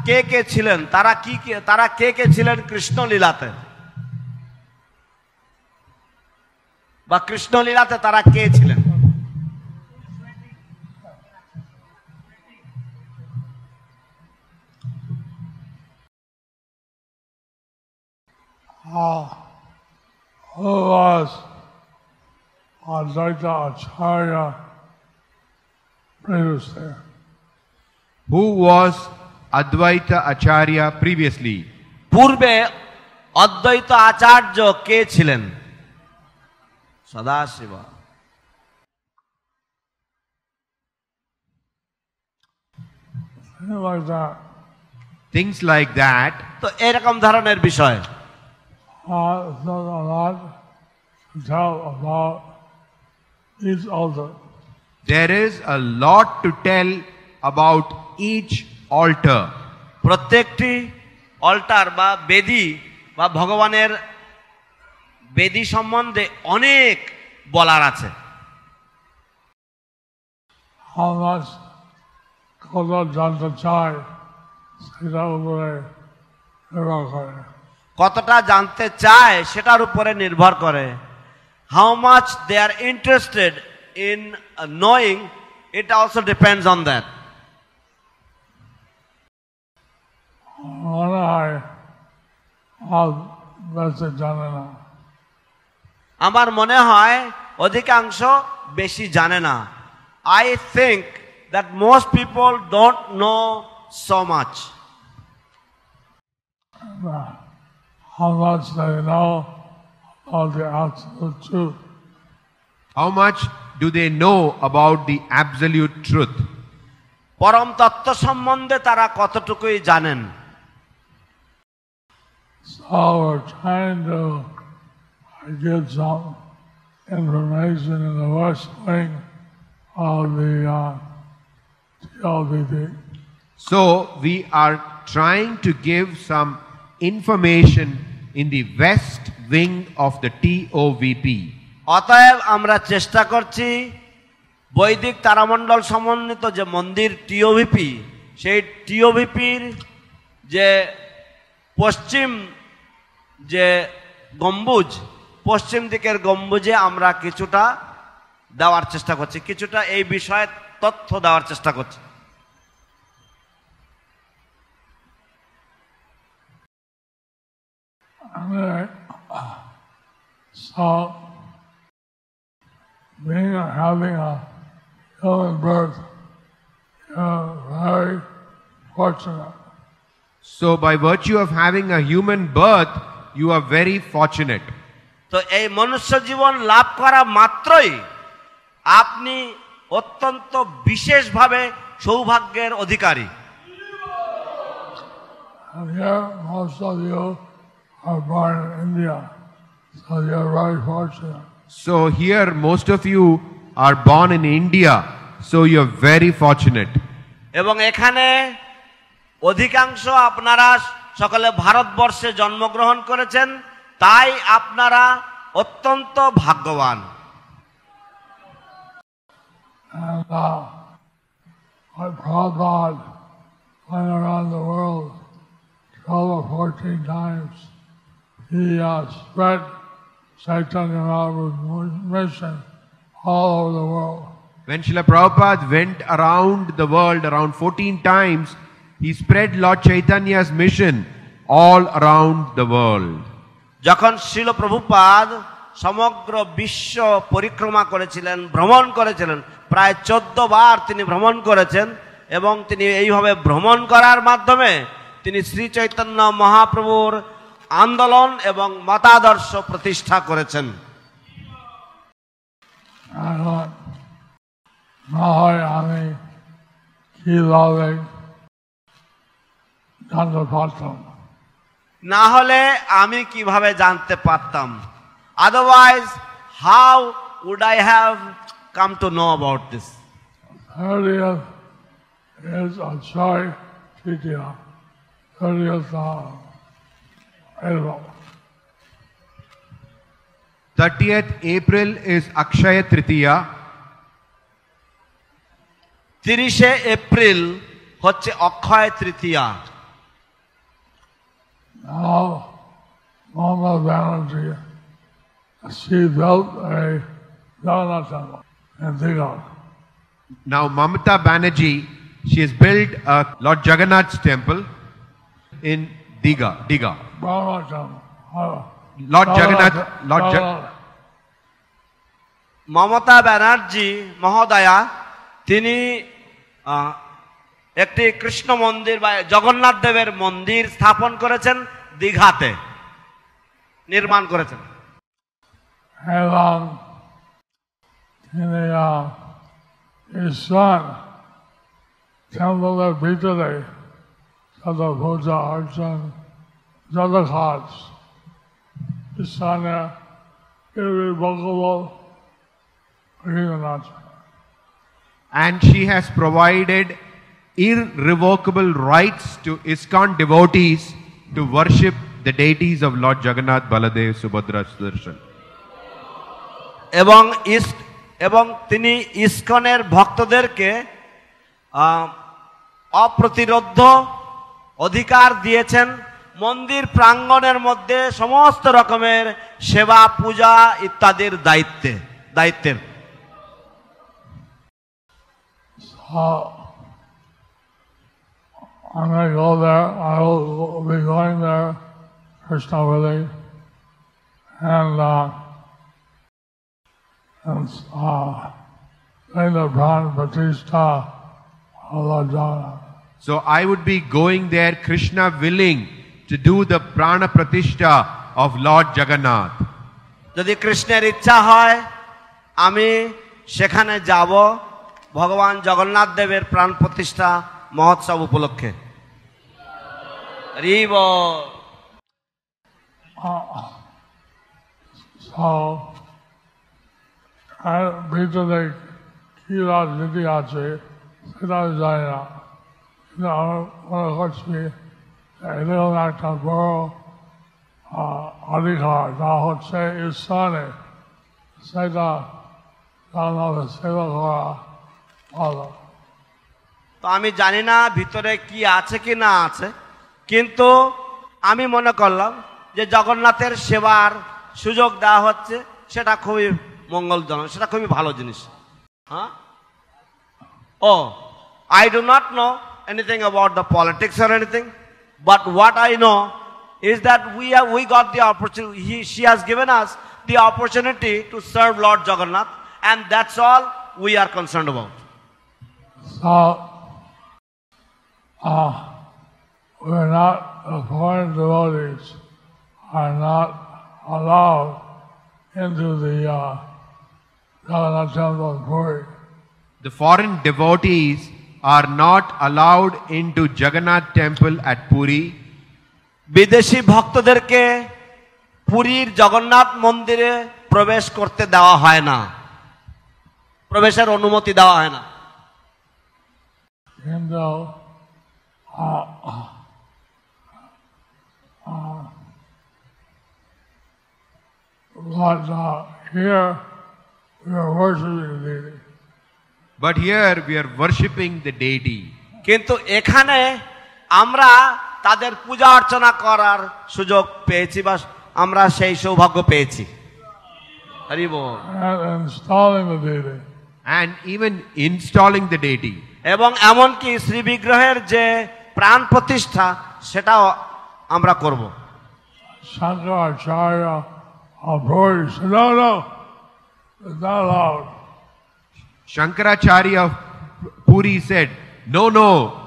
কে কে ছিলেন, তারা কে কে ছিলেন কৃষ্ণ লীলাতে, বা কৃষ্ণ লীলাতে তারা কে ছিলেন? Who was Advaita Acharya previously? Who was Advaita Acharya previously? পূর্বে অদ্বৈত আচার্য কে ছিলেন? Sadashiv. Like that. Things like that. তো এরকম ধরনের বিষয় There's not a lot to tell about each altar. There is a lot to tell about each altar. প্রত্যেকটি alter বা বেদি বা ভগবানের বেদি সম্বন্ধে অনেক বলার আছে। How much কথা জানতে চাই সেটার উপরে নির্ভর করে। কতটা জানতে চায় সেটার উপরে নির্ভর করে। How much they are interested in knowing, it also depends on that. মনে হয় আর বেশি জানে না। আমার মনে হয় অধিকাংশ বেশি জানে না। I think that most people don't know so much. How much they know of the absolute truth. How much do they know about the absolute truth? পরম তত্ত্ব সম্বন্ধে তারা কতটুকুই জানেন। So we're trying to get some information in the West Wing of the TLVP. So we are trying to give some information in the west wing of the TOVP. অতএব আমরা চেষ্টা করছি বৈদিক তারামণ্ডল সমন্বিত যে মন্দির টিওভিপি, সেই টিওভিপির যে পশ্চিম যে গম্বুজ, পশ্চিম দিকের গম্বুজে আমরা কিছুটা দেওয়ার চেষ্টা করছি, কিছুটা এই বিষয়ে তথ্য দেওয়ার চেষ্টা করছি। So, being having a human birth, you're very fortunate. So by virtue of having a human birth, you are very fortunate. তো এই মনুষ্য জীবন লাভ করা মাত্রই আপনি অত্যন্ত বিশেষভাবে সৌভাগ্যের অধিকারী। And here, most of you are born in India, so you're very fortunate. So here most of you are born in India, so you're very fortunate. এবং এখানে অধিকাংশ আপনারা সকলে ভারতবর্ষে জন্মগ্রহণ করেছেন, তাই আপনারা অত্যন্ত ভাগ্যবান। And like Prabhupada went around the world 12 or 14 times. He spread Chaitanya Mahaprabhu's mission all over the world. When Srila Prabhupada went around the world around 14 times, he spread Lord Chaitanya's mission all around the world. যখন শ্রীল প্রভুপাদ সমগ্র বিশ্ব পরিক্রমা করেছিলেন, ভ্রমণ করেছিলেন, প্রায় 14 বার তিনি ভ্রমণ করেছেন, এবং তিনি এইভাবে ভ্রমণ করার মাধ্যমে তিনি শ্রী চৈতন্য মহাপ্রভুর আন্দোলন এবং মতাদর্শ প্রতিষ্ঠা করেছেন। এখন না হয় আমি কিভাবে জানতে পারতাম? না হলে আমি কিভাবে জানতে পারতাম? Otherwise how would I have come to know about this? 30th is Akshaya Tritiya, 30th April. 30th April is Akshaya Tritiya. 30শে এপ্রিল হচ্ছে অক্ষয় তৃতীয়া। Now, Mama Banerjee, she built a Jagannath temple in Digha. Now Mamata Banerjee, she has built a Lord Jagannath's temple in Digha. Brahma temple. Lord Jagannath, Mamata Banerjee মহোদয়া তিনি একটি কৃষ্ণ মন্দির বা জগন্নাথ দেবের মন্দির স্থাপন করেছেন দীঘাতে, নির্মাণ করেছেন। এবং তিনি ঈশ্বর টেম্পলের ভিতরে যত পূজা অর্চন যত কাজ ঈশ্বরের irrevocable agreement. And she has provided irrevocable rights to ISKCON devotees to worship the deities of Lord Jagannath, Baladev, Subhadra, Sudarshan. এবং তিনি ইসকনের ভক্তদেরকে অপ্রতিরোধ অধিকার দিয়েছেন মন্দির প্রাঙ্গণের মধ্যে সমস্ত রকমের সেবা পূজা ইত্যাদির দায়িত্বের। I'm going to go there. I will be going there, Krishna willing, and in the Pran Pratishtha of Lord Jagannath. So I would be going there, Krishna willing, to do the Prana Pratishtha of Lord Jagannath. যদি কৃষ্ণের ইচ্ছা হয় আমি সেখানে যাব ভগবান জগন্নাথ দেবের প্রাণ প্রতিষ্ঠা মহোৎসব উপলক্ষে। আর ভিতরে কি রাজনীতি আছে সেটা যায় না, কিন্তু আমার মনে করছি এরকম একটা বড় অধিকার যা হচ্ছে ঈশ্বরে, সেটা আমাদের সেবা করা ভালো। তো আমি জানি না ভিতরে কি আছে কি না আছে, কিন্তু আমি মনে করলাম যে জগন্নাথের সেবার সুযোগ দেওয়া হচ্ছে, সেটা খুবই মঙ্গলজনক, সেটা খুবই ভালো জিনিস। হ্যাঁ, ও I do not know anything about the politics or anything, but what I know is that we got the opportunity, she has given us the opportunity to serve Lord Jagannath, and that's all we are concerned about. So, we're not, the foreign devotees are not allowed into the Jagannath temple of Puri. The foreign devotees are not allowed into Jagannath temple at Puri. বিদেশি ভক্তদেরকে পুরীর জগন্নাথ মন্দিরে প্রবেশ করতে দেওয়া হয় না, প্রবেশের অনুমতি দেওয়া হয় না। কিন্তু here we are worshiping the deity. But here we are worshipping the deity. কিন্তু এখানে আমরা তাদের পূজা অর্চনা করার সুযোগ পেয়েছি, বা আমরা সেই সৌভাগ্য পেয়েছি। হরি বল। Installing the deity. And even installing the deity. এবং এমনকি শ্রী বিগ্রহের যে প্রাণ প্রতিষ্ঠা সেটাও আমরা করব। Shankaracharya of Puri said, no, it's not allowed. Shankaracharya of Puri said, no,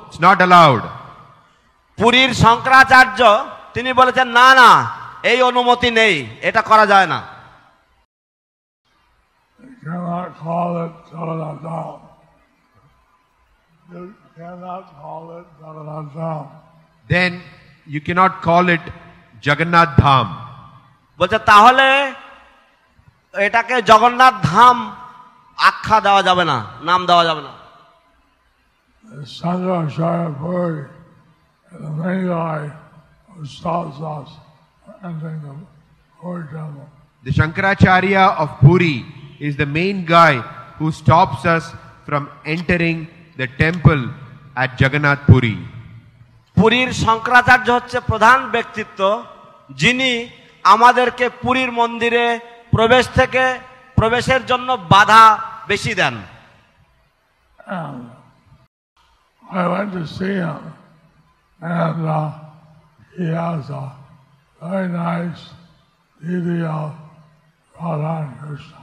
it's not allowed. পুরীর শঙ্করাচার্য তিনি বলেছেন না না এই অনুমতি নেই, এটা করা যায় না। You cannot call it Jagannath Dham. You cannot call it Jagannath Dham. Then you cannot call it Jagannath Dham. বলছে তাহলে এটাকে জগন্নাথ ধাম আখ্যা দেওয়া যাবে না, নাম দেওয়া যাবে না। Shankaracharya Puri is the main guy who stops us from entering the Puri temple. The Shankaracharya of Puri is the main guy who stops us from entering the temple at Jagannath Puri. পুরীর শঙ্করাচার্য হচ্ছে প্রধান ব্যক্তিত্ব, যিনি আমাদেরকে পুরীর মন্দিরে প্রবেশের জন্য বাধা বেশি দেন। And I went to see him, and he has a very nice deity of Radha and Krishna.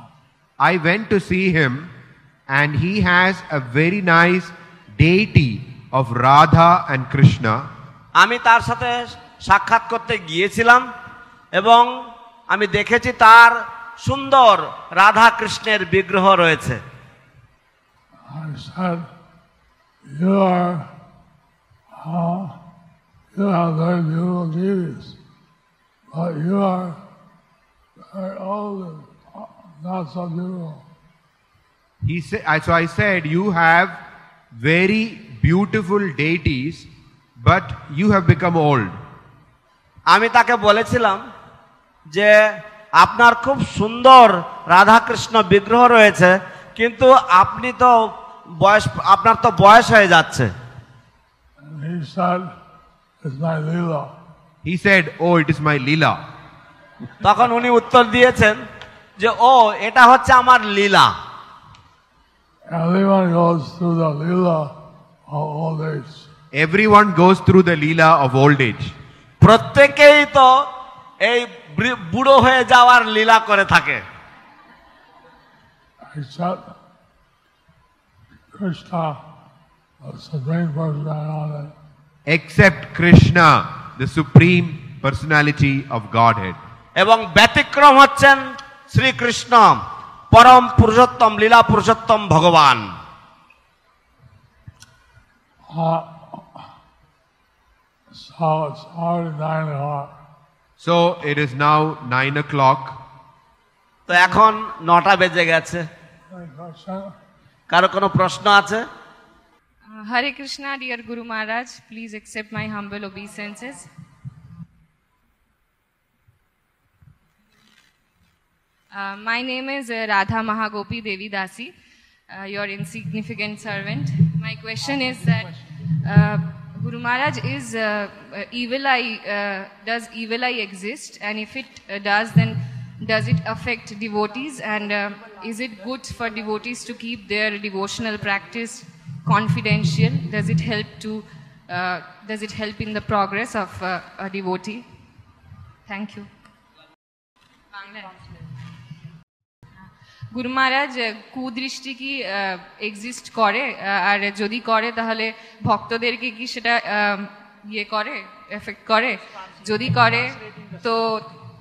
I went to see him and he has a very nice deity of Radha and Krishna. আমি তার সাথে সাক্ষাৎ করতে গিয়েছিলাম এবং আমি দেখেছি তার সুন্দর রাধা কৃষ্ণের বিগ্রহ রয়েছে। I said, you have very beautiful deities, but you are very old and not so beautiful. So I said, you have very beautiful deities, but you have become old. আমি তাকে বলেছিলাম যে আপনার খুব সুন্দর রাধা কৃষ্ণ বিগ্রহ রয়েছে, কিন্তু আপনার তো বয়স হয়ে যাচ্ছে। He said, it's my Leela. He said, oh, it is my Leela. তখন উনি উত্তর দিয়েছেন যে ও এটা হচ্ছে আমার লীলা। Everyone goes through the Leela of old age. Everyone goes through the Leela of old age. প্রত্যেকেই তো এই বুড়ো হয়ে যাওয়ার লীলা করে থাকে। Except Krishna, the Supreme Personality. Except Krishna, the Supreme Personality of Godhead. এবং ব্যতিক্রম হচ্ছেন শ্রীকৃষ্ণ, পরম পুরুষোত্তম, লীলা পুরুষোত্তম ভগবান। So it's already 9 o'clock. So it is now 9 o'clock. তো এখন 9টা বেজে গেছে। Any question? কারো কোনো প্রশ্ন আছে? Hare Krishna, dear Guru Maharaj, please accept my humble obeisances. My name is Radha Mahagopi Devi Dasi, your insignificant servant. My question is that Guru Maharaj, does evil eye exist? And if it does, then does it affect devotees? And is it good for devotees to keep their devotional practice confidential? Does it help in the progress of a devotee? Thank you. গুরু মহারাজ, কুদৃষ্টি কি exist করে? আর যদি করে তাহলে ভক্তদেরকে কি সেটা effect করে? যদি করে তো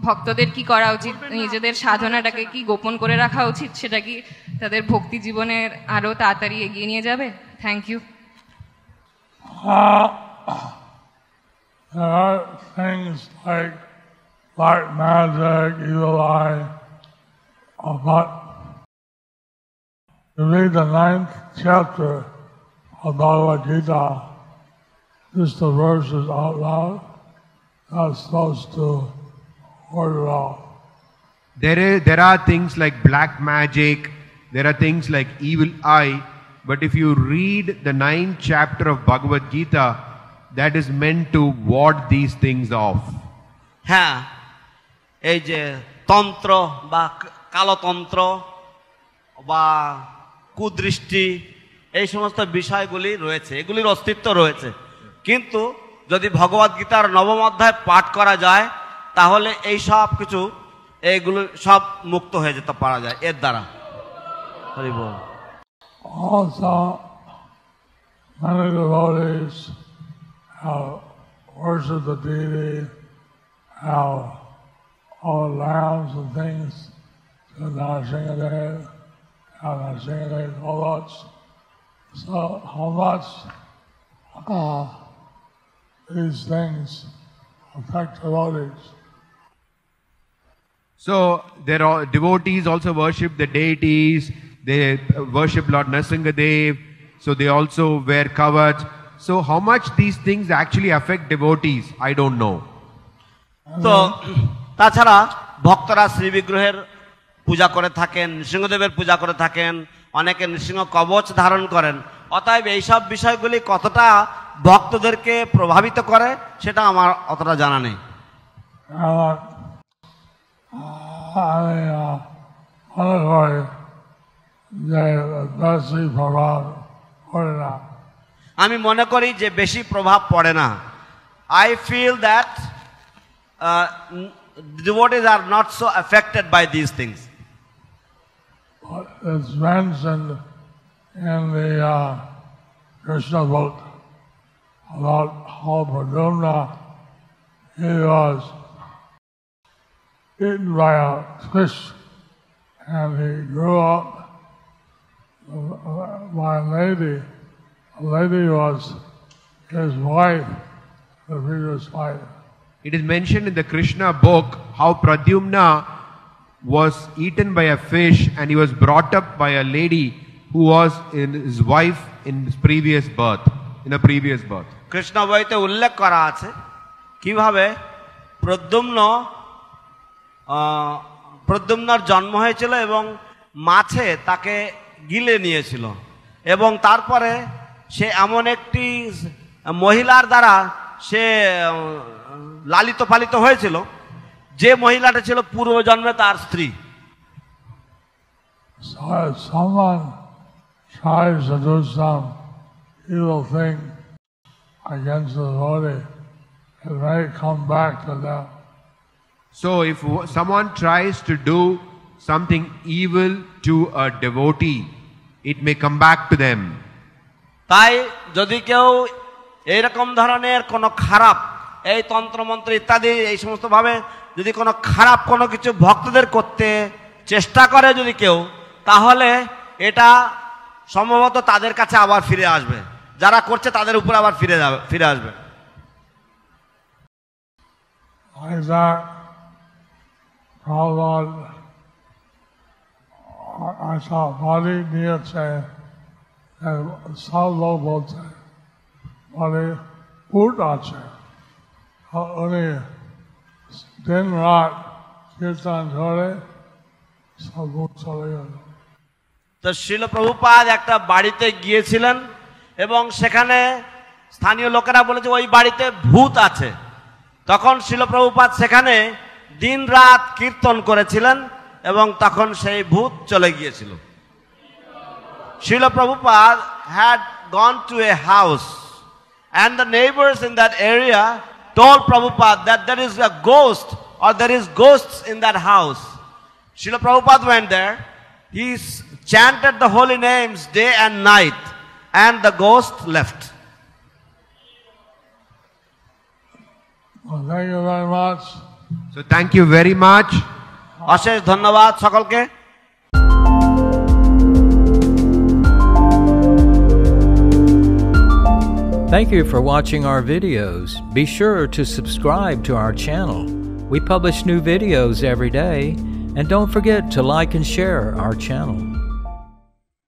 ভক্তদের কি করা উচিত? নিজেদের সাধনাটাকে কি গোপন করে রাখা উচিত? সেটা কি তাদের ভক্তি জীবনের আরো তাড়াতাড়ি এগিয়ে নিয়ে যাবে? Thank you. There are things like black magic, evil eye, but you read the 9th chapter of Bhagavad Gita, just the verses out loud, not supposed to word it out. There are things like black magic, there are things like evil eye, but if you read the 9th chapter of Bhagavad Gita, that is meant to ward these things off. হ্যাঁ, এই যে তন্ত্র বা কালতন্ত্র বা কুদৃষ্টি, এই সমস্ত বিষয়গুলি রয়েছে, এগুলির অস্তিত্ব রয়েছে, কিন্তু যদি ভগবদ গীতার 9ম অধ্যায় পাঠ করা যায় তাহলে এই সব কিছু এইগুলো সব মুক্ত হয়ে যেতে পারা যায় এর দ্বারা। হরি বল। Also, many devotees have worship the deity, how all the lambs and things to Narasimhadev, how Narasimhadev, all that. So how much these things affect devotees. So there are devotees also worship the deities. They worship Lord Narasimhadev. So they also wear kavach. So how much these things actually affect devotees, I don't know. তো তাছাড়া ভক্তরা শ্রী বিগ্রহের পূজা করে থাকেন, নৃসিংহদেবের পূজা করে থাকেন, অনেকে নৃসিংহ কবচ ধারণ করেন। অতএব এইসব বিষয়গুলি কতটা ভক্তদেরকে প্রভাবিত করে সেটা আমার অতটা জানা নেই। আমি মনে করি যে বেশি প্রভাব পড়ে না। I feel that devotees are not so affected by these things. It's mentioned in the Krishna book about how Pradyumna, he was eaten by a fish and he grew up by a lady. A lady was his wife, the previous wife. It is mentioned in the Krishna book how Pradyumna was eaten by a fish and he was brought up by a lady who was his wife in his previous birth, in a previous birth. Krishna বইতে উল্লেখ করা আছে কিভাবে প্রদ্যুম্নর জন্ম হয়েছিল এবং মাছে তাকে গিলে নিয়েছিল এবং তারপরে সে এমন একটি মহিলার দ্বারা সে লালিত পালিত হয়েছিল যে মহিলাটা ছিল পূর্বজন্মে তার স্ত্রী। So if someone tries to do some evil thing against the devotee, it may come back to them. So if someone tries to do something evil to a devotee, it may come back to them. তাই যদি কেউ এইরকম ধরনের কোনো খারাপ এই তন্ত্রমন্ত্র ইত্যাদি এই সমস্ত ভাবে যদি কোনো খারাপ কোনো কিছু ভক্তদের করতে চেষ্টা করে যদি কেউ, তাহলে এটা সম্ভবত তাদের কাছে আবার ফিরে আসবে, যারা করছে তাদের উপর আবার ফিরে আসবে। সব লোক বলছে বলে ভূত আছে, উনি দিন রাত কীর্তন করে সব ভূত চলে গেল। তো শ্রীল প্রভুপাদ একটা বাড়িতে গিয়েছিলেন এবং সেখানে স্থানীয় লোকেরা বলেছে ওই বাড়িতে ভূত আছে। তখন শ্রীল প্রভুপাদ সেখানে দিন রাত কীর্তন করেছিলেন এবং তখন সেই ভূত চলে গিয়েছিল। Srila Prabhupada had gone to a house and the neighbors in that area told Prabhupada that there is a ghost or there is ghosts in that house. Srila Prabhupada went there, he chanted the holy names day and night and the ghost left. Well, thank you very much. So thank you very much. অশেষ ধন্যবাদ সকলকে। Thank you for watching our videos. Be sure to subscribe to our channel. We publish new videos every day, and don't forget to like and share our channel.